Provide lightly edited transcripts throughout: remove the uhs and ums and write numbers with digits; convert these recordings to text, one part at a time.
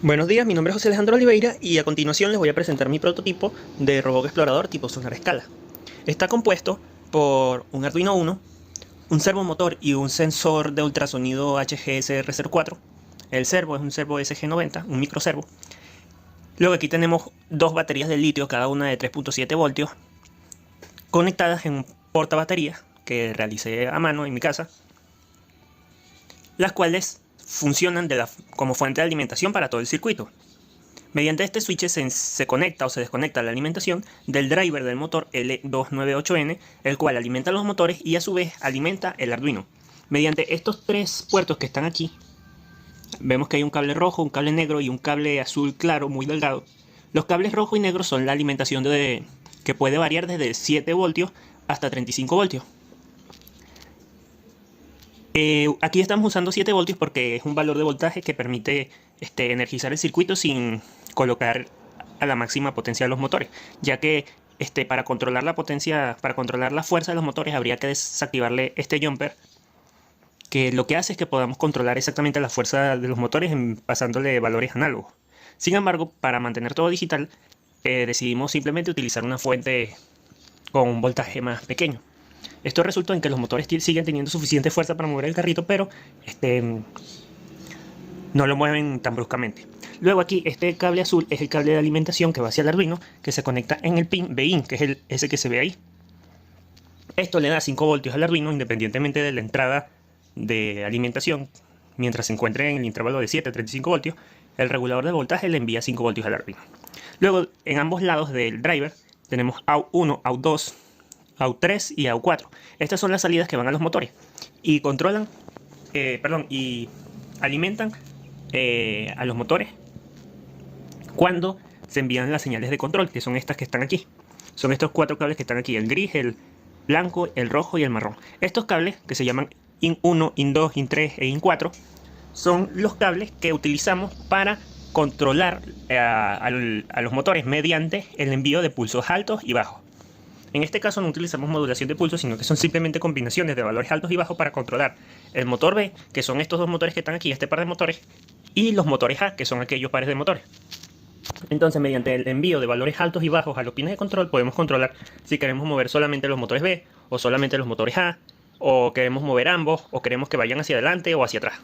Buenos días, mi nombre es José Alejandro Oliveira y a continuación les voy a presentar mi prototipo de robot explorador tipo Sonar Scala. Está compuesto por un Arduino Uno, un servomotor y un sensor de ultrasonido HGSR04. El servo es un servo SG90, un microservo. Luego aquí tenemos dos baterías de litio, cada una de 3.7 voltios, conectadas en un portabaterías que realicé a mano en mi casa, las cuales funcionan como fuente de alimentación para todo el circuito. Mediante este switch se conecta o se desconecta la alimentación del driver del motor L298N, el cual alimenta los motores y a su vez alimenta el Arduino. Mediante estos tres puertos que están aquí, vemos que hay un cable rojo, un cable negro y un cable azul claro muy delgado. Los cables rojo y negro son la alimentación que puede variar desde 7 voltios hasta 35 voltios. Aquí estamos usando 7 voltios porque es un valor de voltaje que permite energizar el circuito sin colocar a la máxima potencia de los motores, ya que para controlar la potencia, para controlar la fuerza de los motores habría que desactivarle este jumper, que lo que hace es que podamos controlar exactamente la fuerza de los motores pasándole valores análogos. Sin embargo, para mantener todo digital, decidimos simplemente utilizar una fuente con un voltaje más pequeño. Esto resultó en que los motores siguen teniendo suficiente fuerza para mover el carrito, pero no lo mueven tan bruscamente. Luego aquí este cable azul es el cable de alimentación que va hacia el Arduino, que se conecta en el pin BIN, que es ese que se ve ahí. Esto le da 5 voltios al Arduino independientemente de la entrada de alimentación. Mientras se encuentre en el intervalo de 7 a 35 voltios, el regulador de voltaje le envía 5 voltios al Arduino. Luego en ambos lados del driver tenemos AUX1, AUX2, AUX3 y AUX4. Estas son las salidas que van a los motores y controlan, y alimentan a los motores cuando se envían las señales de control, que son estas que están aquí. Son estos 4 cables que están aquí, el gris, el blanco, el rojo y el marrón. Estos cables, que se llaman IN1, IN2, IN3 e IN4, son los cables que utilizamos para controlar a los motores mediante el envío de pulsos altos y bajos. En este caso no utilizamos modulación de pulsos, sino que son simplemente combinaciones de valores altos y bajos para controlar el motor B, que son estos dos motores que están aquí, este par de motores, y los motores A, que son aquellos pares de motores. Entonces, mediante el envío de valores altos y bajos a los pines de control, podemos controlar si queremos mover solamente los motores B, o solamente los motores A, o queremos mover ambos, o queremos que vayan hacia adelante o hacia atrás.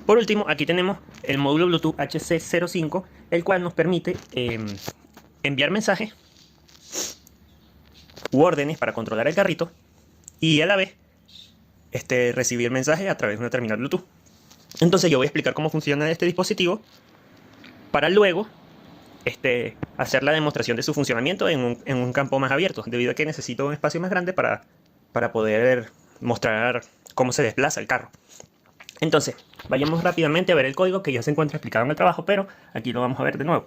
Por último, aquí tenemos el módulo Bluetooth HC05, el cual nos permite enviar mensajes u órdenes para controlar el carrito y a la vez recibir mensajes a través de una terminal Bluetooth. Entonces yo voy a explicar cómo funciona este dispositivo para luego hacer la demostración de su funcionamiento en un campo más abierto, debido a que necesito un espacio más grande para poder mostrar cómo se desplaza el carro. Entonces, vayamos rápidamente a ver el código que ya se encuentra explicado en el trabajo, pero aquí lo vamos a ver de nuevo.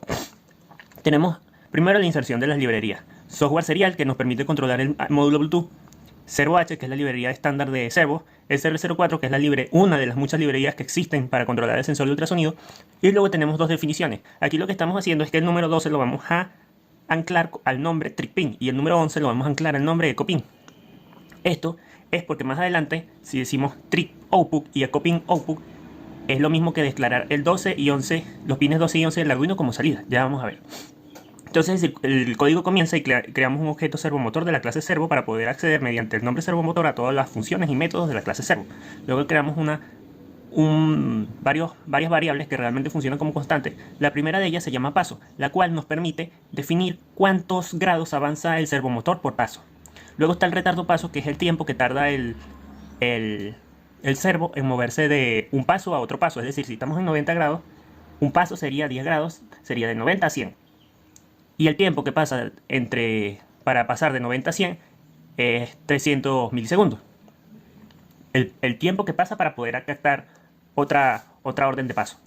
Tenemos primero la inserción de las librerías. Software serial, que nos permite controlar el módulo Bluetooth. Servo-H, que es la librería estándar de servo. SR04, que es una de las muchas librerías que existen para controlar el sensor de ultrasonido. Y luego tenemos dos definiciones. Aquí lo que estamos haciendo es que el número 12 lo vamos a anclar al nombre TrickPin y el número 11 lo vamos a anclar al nombre EcoPin. Esto es porque más adelante, si decimos Trick Output y EcoPin Output, es lo mismo que declarar el 12 y 11, los pines 12 y 11 del Arduino como salida. Ya vamos a ver. Entonces el código comienza y creamos un objeto servomotor de la clase servo para poder acceder mediante el nombre servomotor a todas las funciones y métodos de la clase servo. Luego creamos varias variables que realmente funcionan como constantes. La primera de ellas se llama paso, la cual nos permite definir cuántos grados avanza el servomotor por paso. Luego está el retardo paso, que es el tiempo que tarda el servo en moverse de un paso a otro paso. Es decir, si estamos en 90 grados, un paso sería 10 grados, sería de 90 a 100. Y el tiempo que pasa para pasar de 90 a 100 es 300 milisegundos. El tiempo que pasa para poder captar otra orden de paso.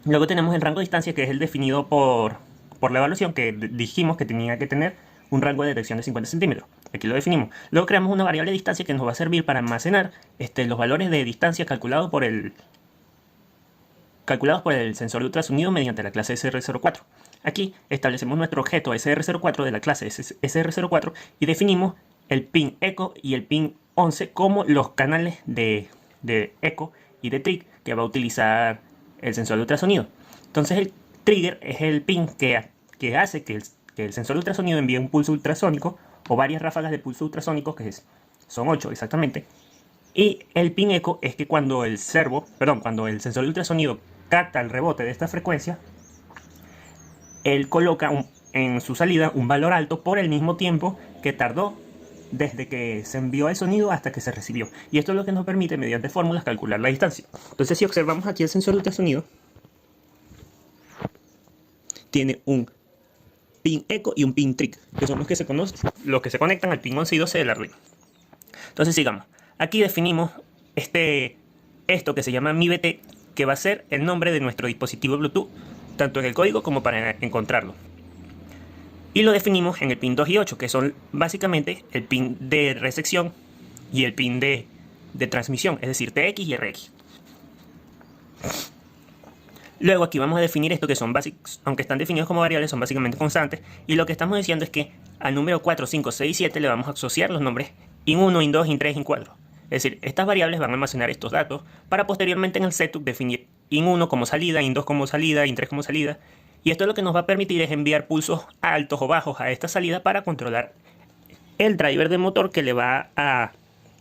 Luego tenemos el rango de distancia, que es el definido por la evaluación, que dijimos que tenía que tener un rango de detección de 50 centímetros. Aquí lo definimos. Luego creamos una variable de distancia que nos va a servir para almacenar los valores de distancia calculados por el sensor de ultrasonido mediante la clase SR04. Aquí establecemos nuestro objeto SR04 de la clase SR04 y definimos el pin eco y el pin 11 como los canales de eco y de trick que va a utilizar el sensor de ultrasonido. Entonces el trigger es el pin que hace que el sensor de ultrasonido envíe un pulso ultrasónico o varias ráfagas de pulso ultrasónico, son 8 exactamente. Y el pin eco es que cuando el sensor de ultrasonido capta el rebote de esta frecuencia, él coloca en su salida un valor alto por el mismo tiempo que tardó desde que se envió el sonido hasta que se recibió. Y esto es lo que nos permite, mediante fórmulas, calcular la distancia. Entonces, si observamos aquí el sensor de ultrasonido, tiene un pin eco y un pin trick, que son los que se conectan al pin 11 y 12 del Arduino. Entonces, sigamos. Aquí definimos esto que se llama MiBT, que va a ser el nombre de nuestro dispositivo Bluetooth, tanto en el código como para encontrarlo. Y lo definimos en el pin 2 y 8, que son básicamente el pin de recepción y el pin de transmisión, es decir, TX y RX. Luego aquí vamos a definir esto que son básicos, aunque están definidos como variables, son básicamente constantes. Y lo que estamos diciendo es que al número 4, 5, 6 y 7 le vamos a asociar los nombres IN1, IN2, IN3, IN4. Es decir, estas variables van a almacenar estos datos para posteriormente en el setup definir IN1 como salida, IN2 como salida, IN3 como salida. Y esto lo que nos va a permitir es enviar pulsos altos o bajos a esta salida para controlar el driver del motor, que le va a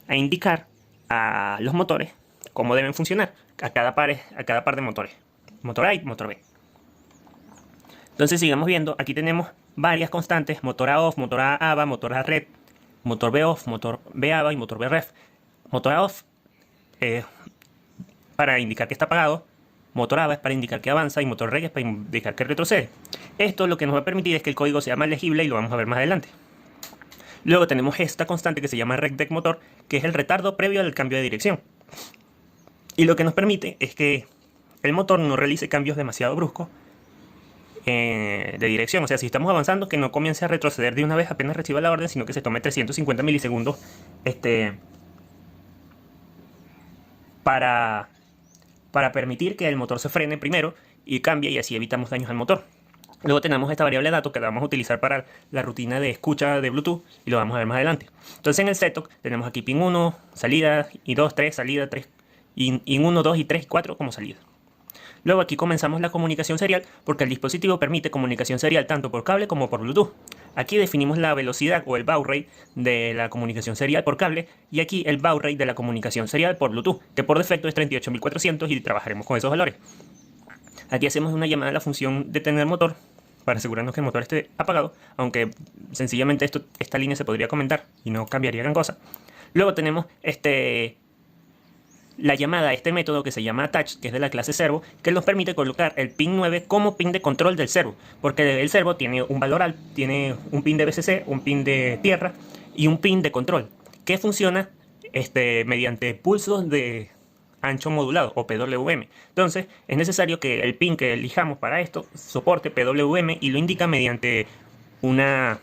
indicar a los motores cómo deben funcionar a cada par de motores. Motor A y motor B. Entonces sigamos viendo, aquí tenemos varias constantes: motor A off, motor A ABA, motor A red, motor B off, motor B ABA y motor B ref. Motor A off para indicar que está apagado, motor ABA es para indicar que avanza y motor reg es para indicar que retrocede. Esto lo que nos va a permitir es que el código sea más legible y lo vamos a ver más adelante. Luego tenemos esta constante que se llama regdec motor, que es el retardo previo al cambio de dirección. Y lo que nos permite es que el motor no realice cambios demasiado bruscos de dirección. O sea, si estamos avanzando, que no comience a retroceder de una vez apenas reciba la orden, sino que se tome 350 milisegundos para permitir que el motor se frene primero y cambie, y así evitamos daños al motor. Luego tenemos esta variable datos que la vamos a utilizar para la rutina de escucha de Bluetooth y lo vamos a ver más adelante. Entonces en el setup tenemos aquí pin 1, salida, y 2, 3, salida, 3, y 1, 2 y 3 y 4 como salida. Luego aquí comenzamos la comunicación serial, porque el dispositivo permite comunicación serial tanto por cable como por Bluetooth. Aquí definimos la velocidad o el baud rate de la comunicación serial por cable, y aquí el baud rate de la comunicación serial por Bluetooth, que por defecto es 38.400 y trabajaremos con esos valores. Aquí hacemos una llamada a la función detener motor para asegurarnos que el motor esté apagado, aunque sencillamente esta línea se podría comentar y no cambiaría gran cosa. Luego tenemos la llamada a este método que se llama attach, que es de la clase servo, que nos permite colocar el pin 9 como pin de control del servo, porque el servo tiene un valor alto, tiene un pin de VCC, un pin de tierra y un pin de control, que funciona mediante pulsos de ancho modulado o PWM. Entonces es necesario que el pin que elijamos para esto soporte PWM y lo indica mediante una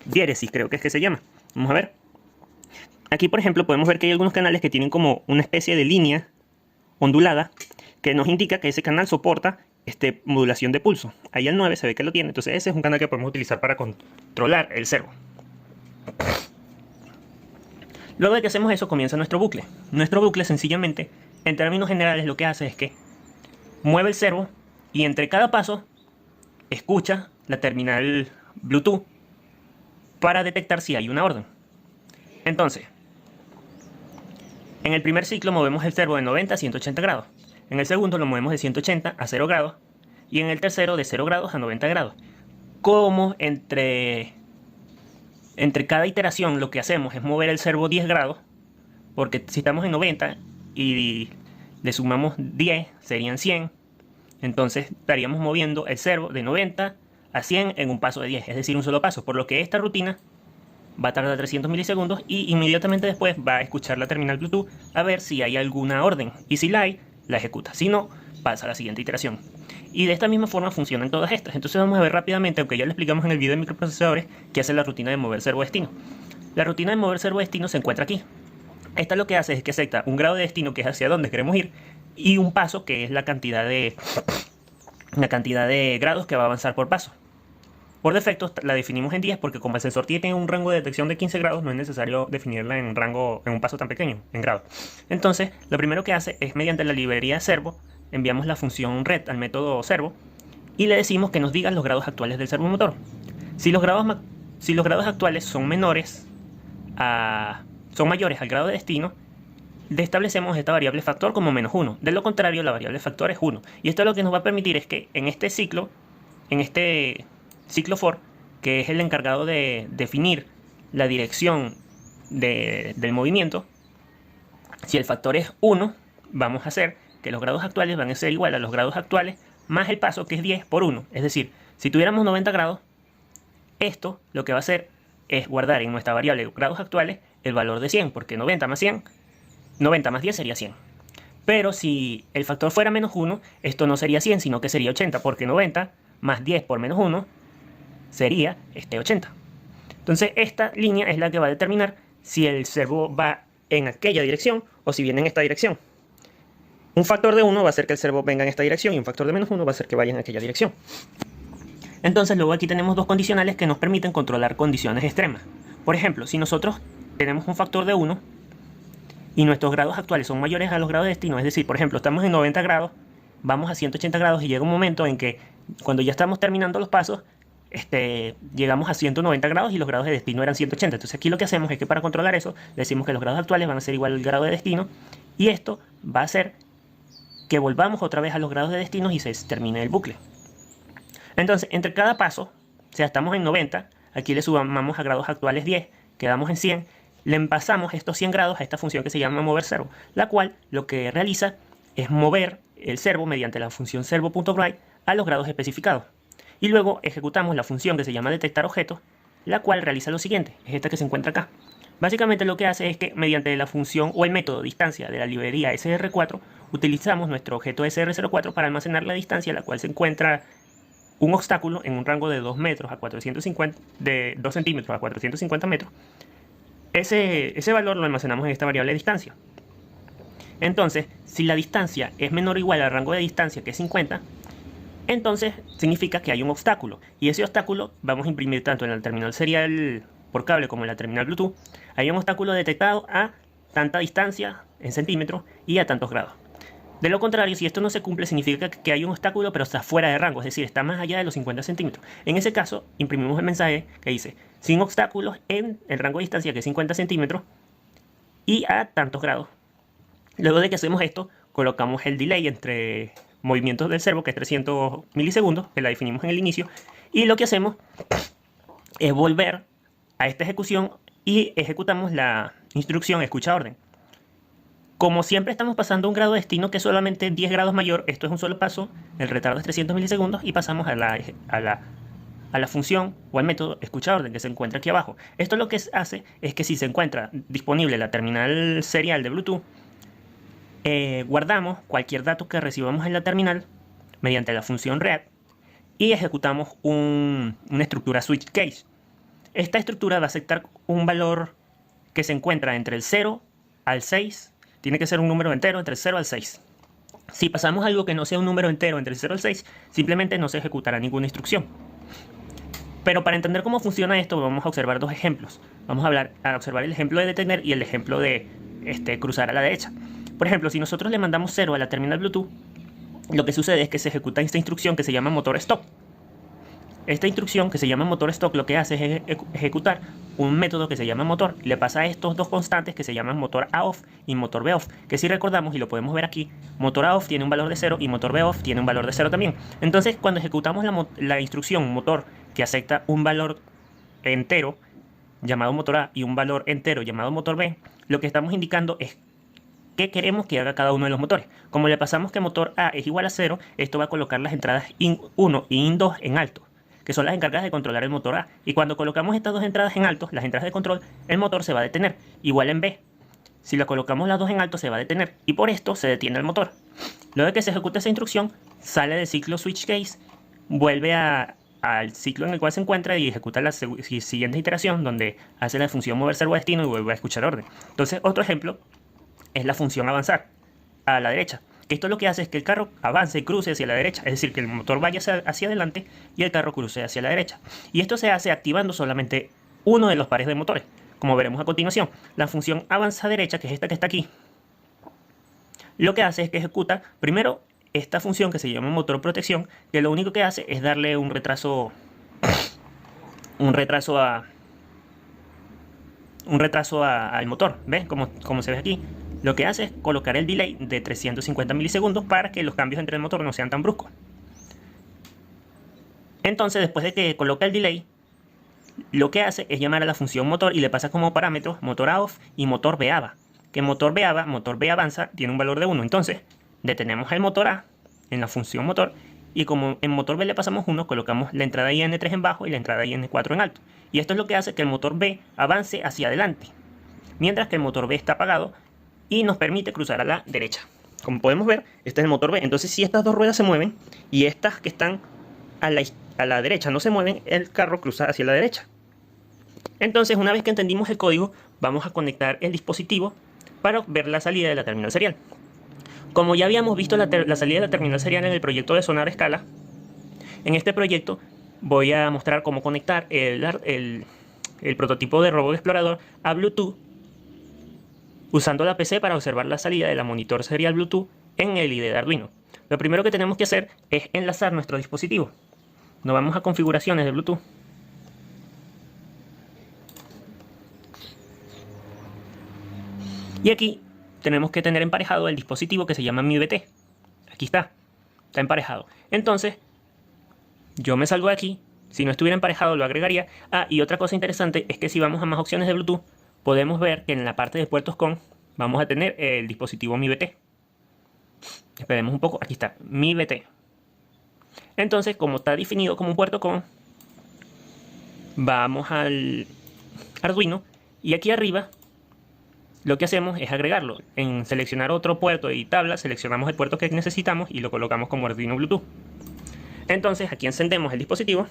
diéresis, creo que es que se llama. Vamos a ver. Aquí, por ejemplo, podemos ver que hay algunos canales que tienen como una especie de línea ondulada que nos indica que ese canal soporta modulación de pulso. Ahí el 9 se ve que lo tiene, entonces ese es un canal que podemos utilizar para controlar el servo. Luego de que hacemos eso, comienza nuestro bucle. Nuestro bucle, sencillamente, en términos generales, lo que hace es que mueve el servo y entre cada paso escucha la terminal Bluetooth para detectar si hay una orden. Entonces, en el primer ciclo movemos el servo de 90 a 180 grados. En el segundo lo movemos de 180 a 0 grados. Y en el tercero de 0 grados a 90 grados. Como entre cada iteración lo que hacemos es mover el servo 10 grados. Porque si estamos en 90 y le sumamos 10, serían 100. Entonces estaríamos moviendo el servo de 90 a 100 en un paso de 10. Es decir, un solo paso. Por lo que esta rutina va a tardar 300 milisegundos y inmediatamente después va a escuchar la terminal Bluetooth a ver si hay alguna orden. Y si la hay, la ejecuta. Si no, pasa a la siguiente iteración. Y de esta misma forma funcionan todas estas. Entonces vamos a ver rápidamente, aunque ya lo explicamos en el video de microprocesadores, qué hace la rutina de mover servo destino. La rutina de mover servo destino se encuentra aquí. Esta lo que hace es que acepta un grado de destino, que es hacia dónde queremos ir, y un paso, que es la cantidad de grados que va a avanzar por paso. Por defecto la definimos en 10 porque como el sensor tiene un rango de detección de 15 grados, no es necesario definirla en un paso tan pequeño, en grados. Entonces, lo primero que hace es mediante la librería servo enviamos la función red al método servo y le decimos que nos diga los grados actuales del servomotor. Si los grados actuales son mayores al grado de destino, establecemos esta variable factor como -1. De lo contrario, la variable factor es 1. Y esto lo que nos va a permitir es que en este ciclo for, que es el encargado de definir la dirección del movimiento, si el factor es 1, vamos a hacer que los grados actuales van a ser igual a los grados actuales más el paso, que es 10 por 1. Es decir, si tuviéramos 90 grados, esto lo que va a hacer es guardar en nuestra variable grados actuales el valor de 100, porque 90 más 10 sería 100. Pero si el factor fuera -1, esto no sería 100, sino que sería 80, porque 90 más 10 por -1 sería 80. Entonces esta línea es la que va a determinar si el servo va en aquella dirección o si viene en esta dirección. Un factor de 1 va a hacer que el servo venga en esta dirección y un factor de -1 va a hacer que vaya en aquella dirección. Entonces luego aquí tenemos dos condicionales que nos permiten controlar condiciones extremas. Por ejemplo, si nosotros tenemos un factor de 1 y nuestros grados actuales son mayores a los grados de destino, es decir, por ejemplo, estamos en 90 grados, vamos a 180 grados y llega un momento en que cuando ya estamos terminando los pasos, llegamos a 190 grados y los grados de destino eran 180. Entonces aquí lo que hacemos es que para controlar eso, decimos que los grados actuales van a ser igual al grado de destino y esto va a hacer que volvamos otra vez a los grados de destino y se termine el bucle. Entonces, entre cada paso, o sea, estamos en 90, aquí le sumamos a grados actuales 10, quedamos en 100, le pasamos estos 100 grados a esta función que se llama mover servo, la cual lo que realiza es mover el servo mediante la función servo.write a los grados especificados. Y luego ejecutamos la función que se llama detectar objetos, la cual realiza lo siguiente, es esta que se encuentra acá. Básicamente lo que hace es que mediante la función o el método distancia de la librería SR4, utilizamos nuestro objeto SR04 para almacenar la distancia, la cual se encuentra un obstáculo en un rango de 2 metros a 450, de 2 centímetros a 450 metros. Ese valor lo almacenamos en esta variable de distancia. Entonces, si la distancia es menor o igual al rango de distancia, que es 50, entonces significa que hay un obstáculo. Y ese obstáculo vamos a imprimir tanto en la terminal serial por cable como en la terminal Bluetooth. Hay un obstáculo detectado a tanta distancia en centímetros y a tantos grados. De lo contrario, si esto no se cumple, significa que hay un obstáculo pero está fuera de rango, es decir, está más allá de los 50 centímetros. En ese caso, imprimimos el mensaje que dice, sin obstáculos en el rango de distancia que es 50 centímetros y a tantos grados. Luego de que hacemos esto, colocamos el delay entre movimientos del servo, que es 300 milisegundos, que la definimos en el inicio, y lo que hacemos es volver a esta ejecución y ejecutamos la instrucción escucha orden. Como siempre estamos pasando a un grado de destino que es solamente 10 grados mayor, esto es un solo paso, el retardo es 300 milisegundos y pasamos a la función o al método escucha orden que se encuentra aquí abajo. Esto lo que hace es que si se encuentra disponible la terminal serial de Bluetooth, guardamos cualquier dato que recibamos en la terminal mediante la función read y ejecutamos una estructura switch case. Esta estructura va a aceptar un valor que se encuentra entre el 0 al 6. Tiene que ser un número entero entre el 0 al 6. Si pasamos algo que no sea un número entero entre el 0 al 6, simplemente no se ejecutará ninguna instrucción. Pero para entender cómo funciona esto, vamos a observar dos ejemplos. Vamos a observar el ejemplo de detener y el ejemplo de cruzar a la derecha. Por ejemplo, si nosotros le mandamos 0 a la terminal Bluetooth, lo que sucede es que se ejecuta esta instrucción que se llama motor stop. Esta instrucción que se llama motor stop lo que hace es ejecutar un método que se llama motor y le pasa a estos dos constantes que se llaman motor AOFF y motor BOFF, que si recordamos y lo podemos ver aquí, motor AOFF tiene un valor de 0 y motor BOFF tiene un valor de 0 también. Entonces cuando ejecutamos la instrucción motor que acepta un valor entero llamado motor A y un valor entero llamado motor B, lo que estamos indicando es qué queremos que haga cada uno de los motores. Como le pasamos que motor A es igual a 0, esto va a colocar las entradas IN1 y IN2 en alto, que son las encargadas de controlar el motor A. Y cuando colocamos estas dos entradas en alto, las entradas de control, el motor se va a detener. Igual en B. Si la colocamos las dos en alto, se va a detener. Y por esto se detiene el motor. Luego de que se ejecute esa instrucción, sale del ciclo switch case, vuelve al ciclo en el cual se encuentra y ejecuta la siguiente iteración, donde hace la función mover servo destino y vuelve a escuchar orden. Entonces, otro ejemplo es la función avanzar a la derecha. Esto lo que hace es que el carro avance y cruce hacia la derecha, es decir, que el motor vaya hacia adelante y el carro cruce hacia la derecha. Y esto se hace activando solamente uno de los pares de motores, como veremos a continuación. La función avanza derecha, que es esta que está aquí, lo que hace es que ejecuta primero esta función que se llama motor protección, que lo único que hace es darle un retraso al motor. ¿Ves? Como se ve aquí. Lo que hace es colocar el delay de 350 milisegundos para que los cambios entre el motor no sean tan bruscos. Entonces, después de que coloca el delay, lo que hace es llamar a la función motor y le pasa como parámetros motor A off y motor B AVA. Que motor B avanza, tiene un valor de 1. Entonces, detenemos el motor A en la función motor y como en motor B le pasamos 1, colocamos la entrada IN3 en bajo y la entrada IN4 en alto. Y esto es lo que hace que el motor B avance hacia adelante, mientras que el motor B está apagado y nos permite cruzar a la derecha. Como podemos ver, este es el motor B. Entonces, si estas dos ruedas se mueven y estas que están a la derecha no se mueven, el carro cruza hacia la derecha. Entonces, una vez que entendimos el código, vamos a conectar el dispositivo para ver la salida de la terminal serial. Como ya habíamos visto la salida de la terminal serial en el proyecto de Sonar Escala, en este proyecto voy a mostrar cómo conectar el prototipo de robot explorador a Bluetooth usando la PC para observar la salida de la monitor serial Bluetooth en el IDE de Arduino. Lo primero que tenemos que hacer es enlazar nuestro dispositivo. Nos vamos a configuraciones de Bluetooth. Y aquí tenemos que tener emparejado el dispositivo que se llama MiBT. Aquí está emparejado. Entonces, yo me salgo de aquí. Si no estuviera emparejado, lo agregaría. Y otra cosa interesante es que si vamos a más opciones de Bluetooth, podemos ver que en la parte de puertos con vamos a tener el dispositivo MiBT. Esperemos un poco. Aquí está, MiBT. Entonces, como está definido como un puerto con, vamos al Arduino y aquí arriba lo que hacemos es agregarlo. En seleccionar otro puerto y tabla, seleccionamos el puerto que necesitamos y lo colocamos como Arduino Bluetooth. Entonces, aquí encendemos el dispositivo.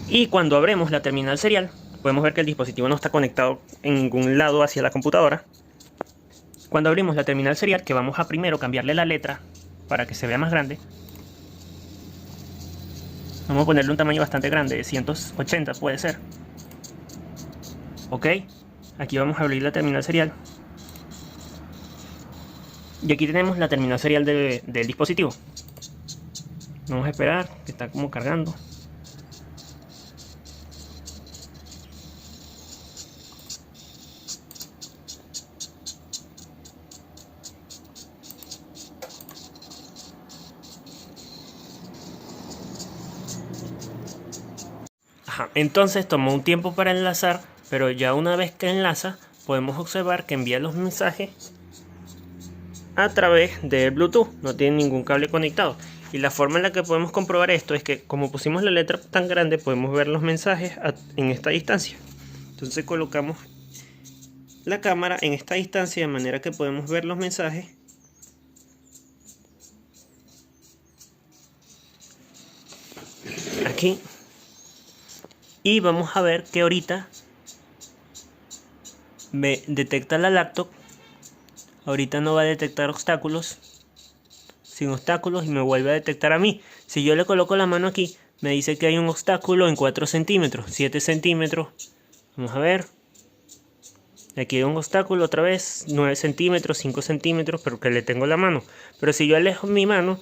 Y cuando abrimos la terminal serial, podemos ver que el dispositivo no está conectado en ningún lado hacia la computadora. Cuando abrimos la terminal serial, que vamos a primero cambiarle la letra para que se vea más grande. Vamos a ponerle un tamaño bastante grande, de 180 puede ser. Ok, aquí vamos a abrir la terminal serial. Y aquí tenemos la terminal serial del dispositivo. Vamos a esperar, que está como cargando. Entonces tomó un tiempo para enlazar, pero ya una vez que enlaza, podemos observar que envía los mensajes a través de Bluetooth. No tiene ningún cable conectado. Y la forma en la que podemos comprobar esto es que como pusimos la letra tan grande, podemos ver los mensajes en esta distancia. Entonces colocamos la cámara en esta distancia de manera que podemos ver los mensajes. Aquí. Y vamos a ver que ahorita me detecta la laptop. Ahorita no va a detectar obstáculos. Sin obstáculos y me vuelve a detectar a mí. Si yo le coloco la mano aquí, me dice que hay un obstáculo en 4 centímetros, 7 centímetros. Vamos a ver. Aquí hay un obstáculo otra vez, 9 centímetros, 5 centímetros, pero que le tengo la mano. Pero si yo alejo mi mano,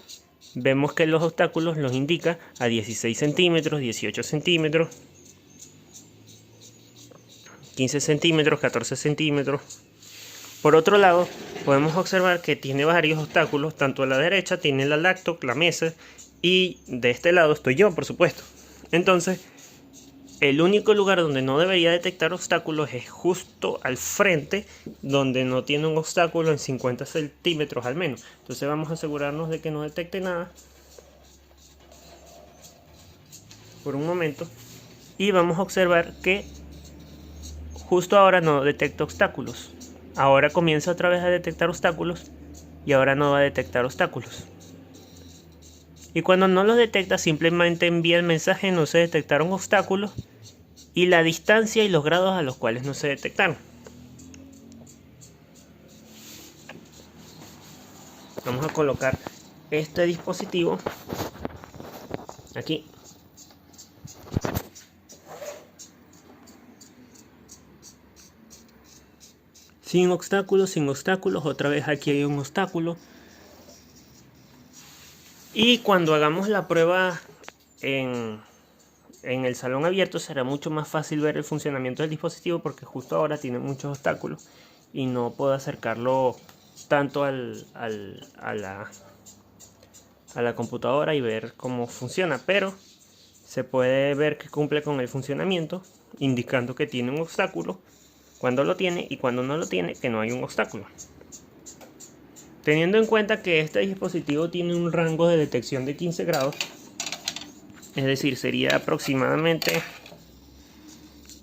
vemos que los obstáculos los indica a 16 centímetros, 18 centímetros. 15 centímetros, 14 centímetros. Por otro lado, podemos observar que tiene varios obstáculos, tanto a la derecha tiene la laptop, la mesa, y de este lado estoy yo, por supuesto. Entonces, el único lugar donde no debería detectar obstáculos es justo al frente, donde no tiene un obstáculo en 50 centímetros al menos. Entonces vamos a asegurarnos de que no detecte nada por un momento. Y vamos a observar que justo ahora no detecta obstáculos. Ahora comienza otra vez a detectar obstáculos y ahora no va a detectar obstáculos. Y cuando no los detecta, simplemente envía el mensaje no se detectaron obstáculos y la distancia y los grados a los cuales no se detectaron. Vamos a colocar este dispositivo aquí. Sin obstáculos, sin obstáculos. Otra vez aquí hay un obstáculo. Y cuando hagamos la prueba en el salón abierto será mucho más fácil ver el funcionamiento del dispositivo, porque justo ahora tiene muchos obstáculos y no puedo acercarlo tanto a la computadora y ver cómo funciona, pero se puede ver que cumple con el funcionamiento, indicando que tiene un obstáculo cuando lo tiene, y cuando no lo tiene, que no hay un obstáculo. Teniendo en cuenta que este dispositivo tiene un rango de detección de 15 grados, es decir, sería aproximadamente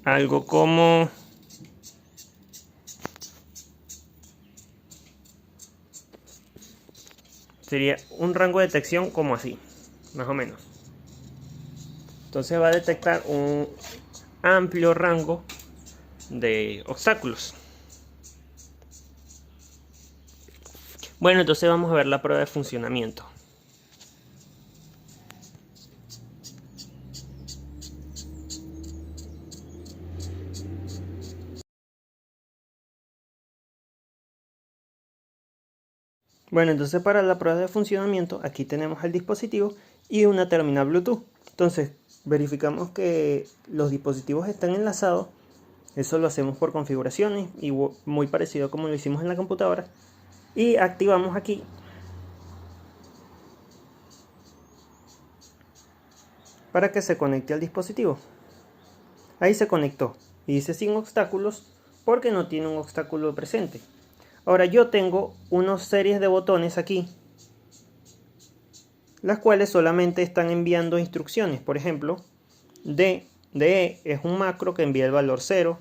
algo como sería un rango de detección como así, más o menos. Entonces va a detectar un amplio rango de obstáculos. Bueno, entonces vamos a ver la prueba de funcionamiento. Bueno, entonces para la prueba de funcionamiento aquí tenemos el dispositivo y una terminal Bluetooth. Entonces verificamos que los dispositivos están enlazados. Eso lo hacemos por configuraciones y muy parecido como lo hicimos en la computadora. Y activamos aquí para que se conecte al dispositivo. Ahí se conectó y dice sin obstáculos porque no tiene un obstáculo presente. Ahora yo tengo una series de botones aquí, las cuales solamente están enviando instrucciones. Por ejemplo, DE es un macro que envía el valor 0.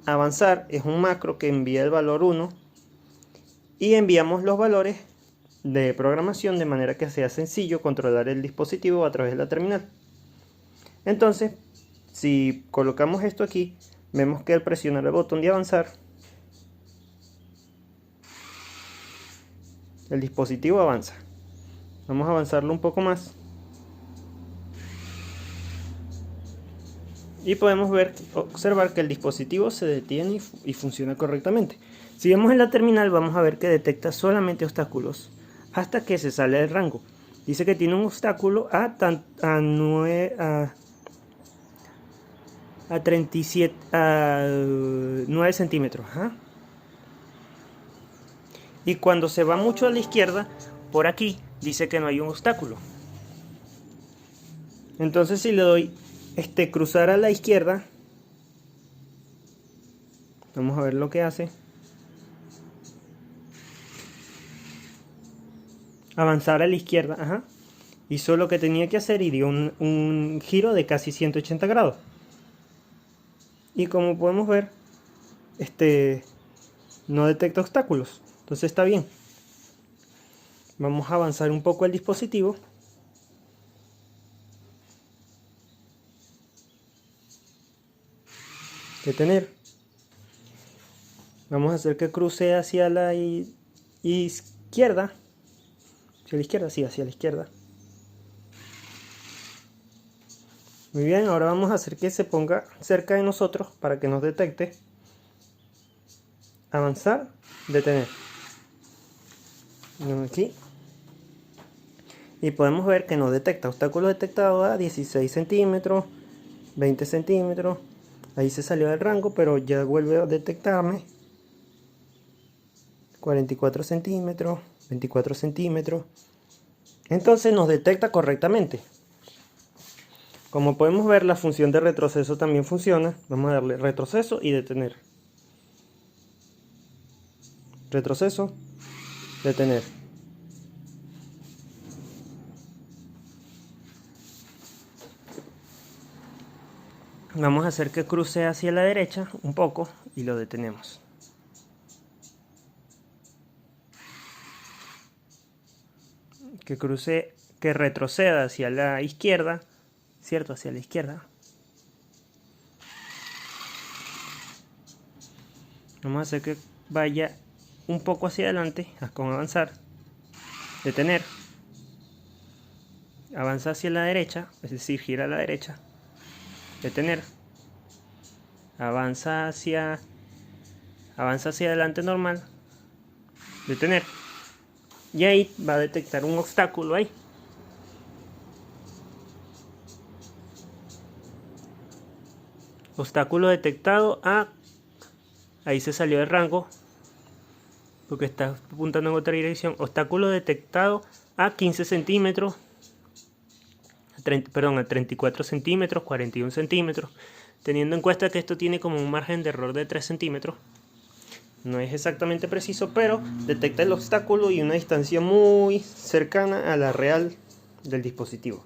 Avanzar es un macro que envía el valor 1. Y enviamos los valores de programación de manera que sea sencillo controlar el dispositivo a través de la terminal. Entonces, si colocamos esto aquí, vemos que al presionar el botón de avanzar, el dispositivo avanza. Vamos a avanzarlo un poco más. Y podemos observar que el dispositivo se detiene y funciona correctamente. Si vemos en la terminal, vamos a ver que detecta solamente obstáculos hasta que se sale del rango. Dice que tiene un obstáculo a 9 centímetros. Y cuando se va mucho a la izquierda, por aquí, dice que no hay un obstáculo. Entonces si le doy cruzar a la izquierda, vamos a ver lo que hace. Avanzar a la izquierda, hizo lo que tenía que hacer y dio un giro de casi 180 grados. Y como podemos ver, no detecta obstáculos, entonces está bien. Vamos a avanzar un poco el dispositivo. Detener. Vamos a hacer que cruce hacia la izquierda. Hacia la izquierda, sí, hacia la izquierda. Muy bien, ahora vamos a hacer que se ponga cerca de nosotros para que nos detecte. Avanzar, detener. Aquí. Y podemos ver que nos detecta obstáculos detectados a 16 centímetros, 20 centímetros. Ahí se salió del rango, pero ya vuelve a detectarme. 44 centímetros, 24 centímetros. Entonces nos detecta correctamente. Como podemos ver, la función de retroceso también funciona. Vamos a darle retroceso y detener. Retroceso, detener. Vamos a hacer que cruce hacia la derecha un poco y lo detenemos. Que cruce, que retroceda hacia la izquierda, ¿cierto? Hacia la izquierda. Vamos a hacer que vaya un poco hacia adelante con avanzar, detener, avanza hacia la derecha, es decir, gira a la derecha, detener, avanza hacia adelante normal, detener, y ahí va a detectar un obstáculo ahí. Obstáculo detectado ahí se salió de rango porque está apuntando en otra dirección. Obstáculo detectado a 15 centímetros, a 34 centímetros, 41 centímetros, teniendo en cuenta que esto tiene como un margen de error de 3 centímetros. No es exactamente preciso, pero detecta el obstáculo y una distancia muy cercana a la real del dispositivo.